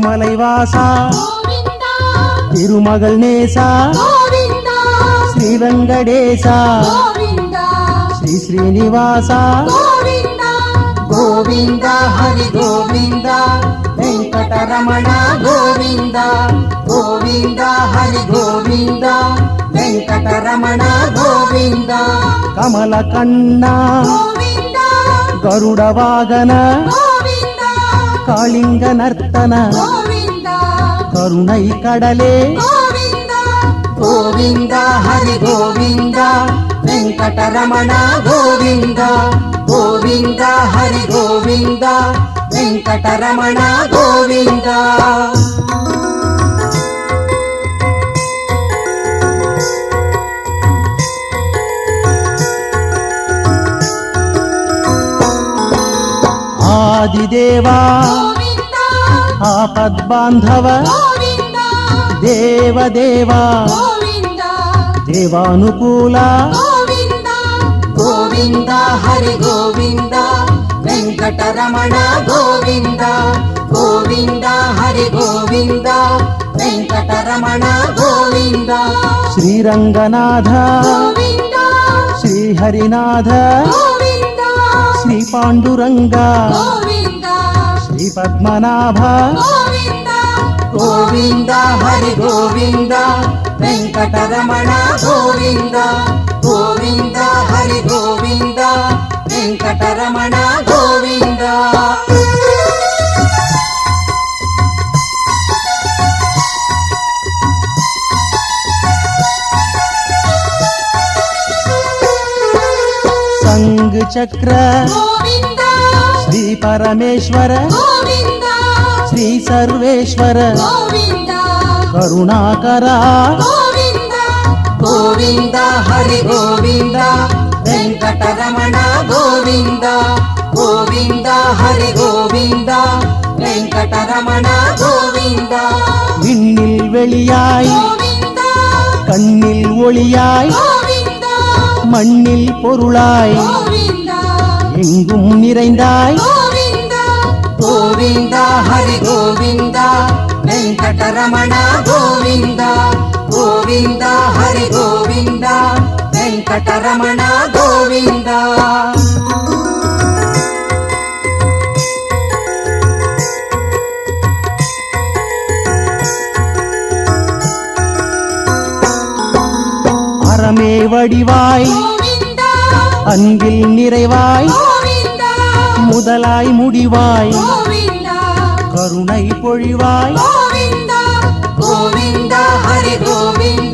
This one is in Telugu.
திருமலை வாசா திருமகள் நேசா శ్రీ వెంకటేశ శ్రీ శ్రీనివాస గోవింద హరి గోవింద వెంకటరమణ గోవింద గోవింద హరి గోవింద వెంకటరమణ గోవింద కమల కన్న గరుడ వాగన కాళింగ నర్తన కరుణై కడలే గోవింద హరి గోవింద వెంకటరమణ గోవింద గోవింద హరి గోవింద వెంకటరమణ గోవింద ఆదిదేవా ఆపద్బాంధవ దేవదేవా దేవానుకూల గోవింద హరి గోవింద వెంకటరమణ గోవింద గోవింద హరి గోవింద వెంకటరమణ గోవింద శ్రీరంగనాథ శ్రీహరినాథ శ్రీ పాండురంగ శ్రీ పద్మనాభ గోవింద హరి గోవింద వెంకటరమణ గోవింద గోవింద హరి గోవింద వెంకటరమణ గోవింద సంగ చక్ర శ్రీ పరమేశ్వర శ్రీ సర్వేశ్వర కరుణాకర గోవింద హరి గోవింద వెంకటరమణ గోవింద గోవింద హరి గోవింద వెంకటరమణ గోవింద விண்ணில் வெளியாய் கண்ணில் ஒளியாய் மண்ணில் பொருளாய் எங்கும் நிறைந்தாய் గోవింద హరి గోవింద వెంకటరమణ గోవింద గోవింద హరి గోవింద వెంకటరమణ గోవింద அறமே வடிவாய் அன்பில் நிறைவாய் முதலாய் முடிவாய் கருணை பொழிவாய் గోవింద హరి గోవింద